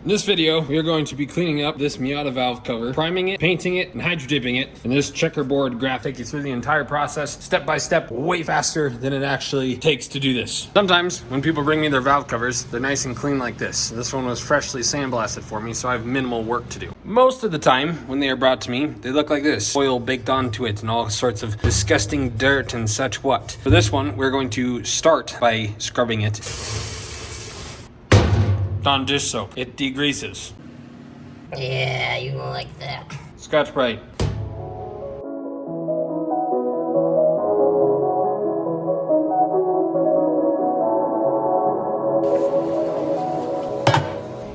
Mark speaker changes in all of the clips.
Speaker 1: In this video, we are going to be cleaning up this Miata valve cover, priming it, painting it, and hydrodipping it. And this checkerboard graph takes you through the entire process, step by step, way faster than it actually takes to do this. Sometimes, when people bring me their valve covers, they're nice and clean like this. This one was freshly sandblasted for me, so I have minimal work to do. Most of the time, when they are brought to me, they look like this. Oil baked onto it and all sorts of disgusting dirt and such what. For this one, we're going to start by scrubbing it on dish soap. It degreases.
Speaker 2: Yeah, you like that.
Speaker 1: Scotch-Brite.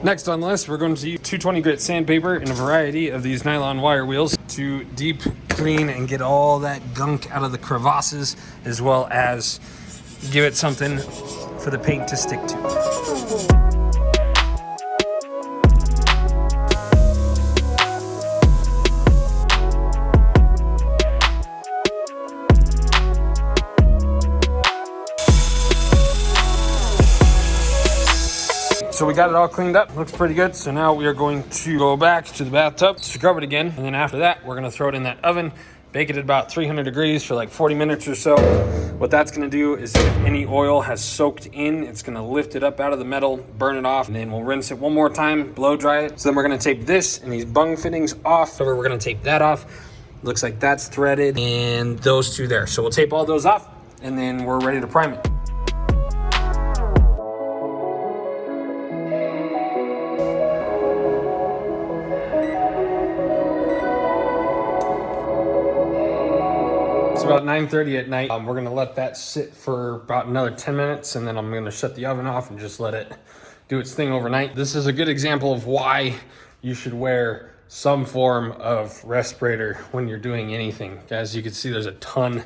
Speaker 1: Next on the list, we're going to use 220 grit sandpaper and a variety of these nylon wire wheels to deep clean and get all that gunk out of the crevasses, as well as give it something for the paint to stick to. So we got it all cleaned up, looks pretty good. So now we are going to go back to the bathtub, scrub it again, and then after that, we're gonna throw it in that oven, bake it at about 300 degrees for like 40 minutes or so. What that's gonna do is if any oil has soaked in, it's gonna lift it up out of the metal, burn it off, and then we'll rinse it one more time, blow dry it. So then we're gonna tape this and these bung fittings off. So we're gonna tape that off. Looks like that's threaded, and those two there. So we'll tape all those off, and then we're ready to prime it. It's about 9:30 at night. We're gonna let that sit for about another 10 minutes, and then I'm gonna shut the oven off and just let it do its thing overnight. This is a good example of why you should wear some form of respirator when you're doing anything. As you can see, there's a ton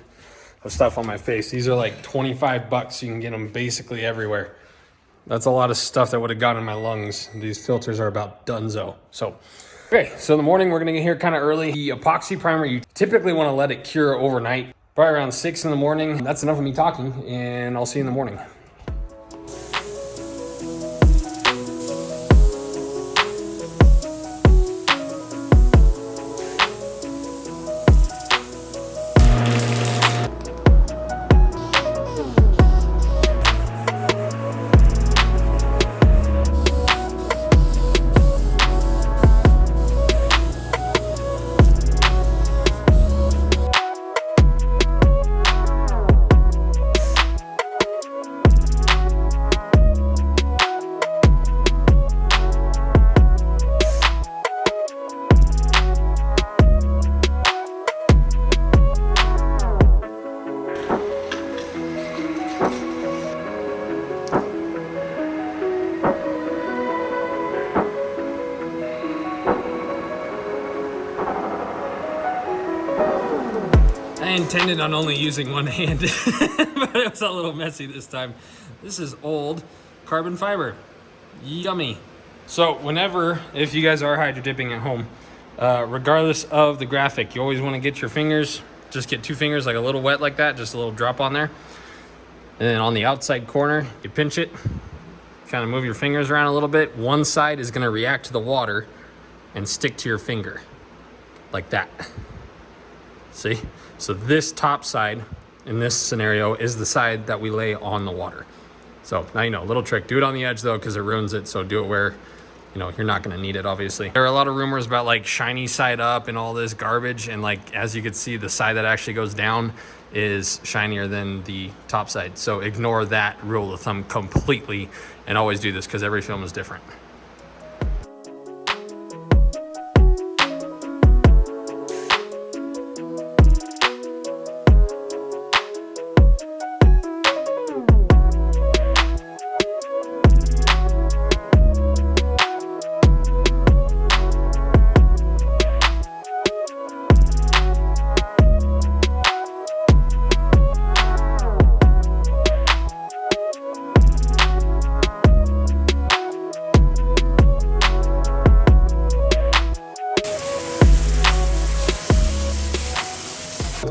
Speaker 1: of stuff on my face. These are like 25 bucks. You can get them basically everywhere. That's a lot of stuff that would have gone in my lungs. These filters are about donezo. Okay, so in the morning, we're gonna get here kind of early. The epoxy primer, you typically wanna let it cure overnight, probably around 6 in the morning. That's enough of me talking, and I'll see you in the morning. I intended on only using one hand, but it was a little messy this time. This is old carbon fiber. Yummy. So whenever, if you guys are hydro dipping at home, regardless of the graphic, you always want to get your fingers, just get 2 fingers like a little wet like that, just a little drop on there. And then on the outside corner, you pinch it, kind of move your fingers around a little bit. One side is going to react to the water and stick to your finger like that. See? So this top side in this scenario is the side that we lay on the water. So now you know, little trick. Do it on the edge though, because it ruins it. So do it where, you know, you're not gonna need it, obviously. There are a lot of rumors about like shiny side up and all this garbage. And like, as you can see, the side that actually goes down is shinier than the top side. So ignore that rule of thumb completely and always do this because every film is different.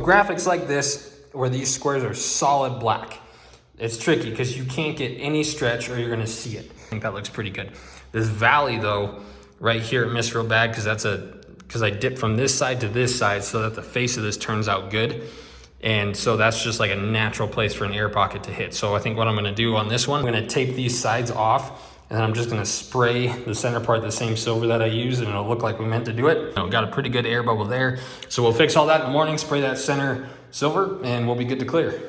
Speaker 1: graphics like this, where these squares are solid black, it's tricky because you can't get any stretch or you're gonna see it. I think that looks pretty good. This valley though, right here it missed real bad because I dipped from this side to this side so that the face of this turns out good. And so that's just like a natural place for an air pocket to hit. So I think what I'm gonna do on this one, I'm gonna tape these sides off, and then I'm just gonna spray the center part the same silver that I used, and it'll look like we meant to do it. Got a pretty good air bubble there. So we'll fix all that in the morning, spray that center silver, and we'll be good to clear.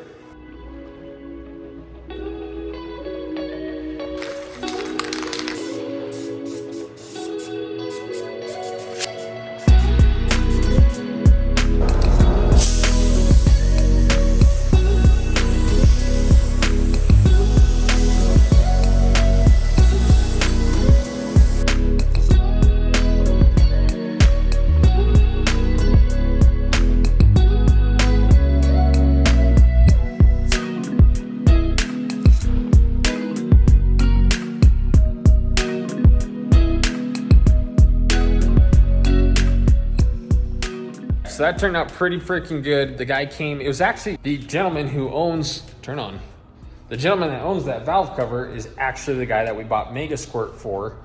Speaker 1: So that turned out pretty freaking good. The guy came, it was actually the gentleman who owns, the gentleman that owns that valve cover is actually the guy that we bought Mega Squirt for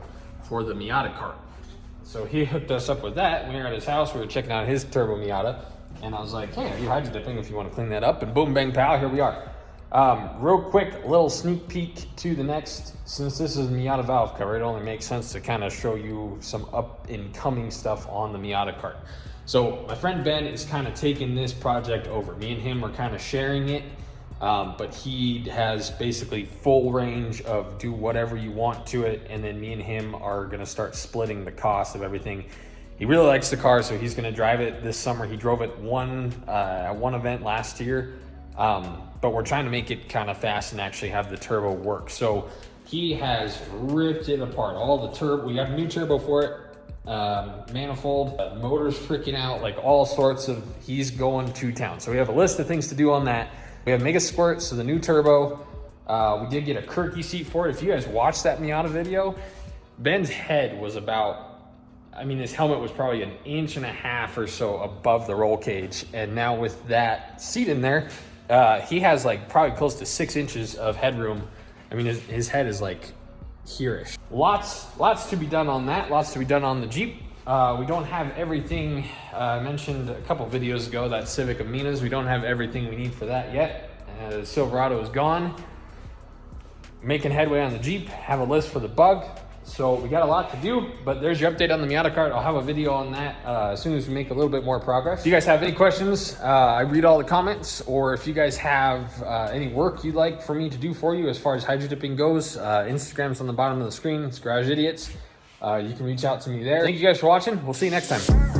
Speaker 1: the Miata cart. So he hooked us up with that. We were at his house, we were checking out his turbo Miata, and I was like, hey, are you hydro dipping if you want to clean that up? And boom, bang, pow, here we are. Real quick, little sneak peek to the next, since this is Miata valve cover, it only makes sense to kind of show you some up and coming stuff on the Miata cart. So my friend Ben is kind of taking this project over. Me and him are kind of sharing it, but he has basically full range of do whatever you want to it, and then me and him are gonna start splitting the cost of everything. He really likes the car, so he's gonna drive it this summer. He drove it at one event last year, but we're trying to make it kind of fast and actually have the turbo work. So he has ripped it apart. All the turbo, we got a new turbo for it. Manifold, motor's freaking out, like all sorts of, he's going to town. So we have a list of things to do on that. We have Mega Squirt, so the new turbo. We did get a Kirky seat for it. If you guys watched that Miata video, Ben's head was about, I mean, his helmet was probably 1.5 inches or so above the roll cage. And now with that seat in there, he has like probably close to 6 inches of headroom. I mean, his head is like here-ish. Lots to be done on that. Lots to be done on the Jeep. We don't have everything. I mentioned a couple videos ago that Civic of Mina's. We don't have everything we need for that yet. The Silverado is gone. Making headway on the Jeep. Have a list for the Bug. So we got a lot to do, but there's your update on the Miata cart. I'll have a video on that as soon as we make a little bit more progress. If you guys have any questions, I read all the comments, or if you guys have any work you'd like for me to do for you as far as hydro dipping goes, Instagram's on the bottom of the screen. It's Garage Idiots. You can reach out to me there. Thank you guys for watching. We'll see you next time.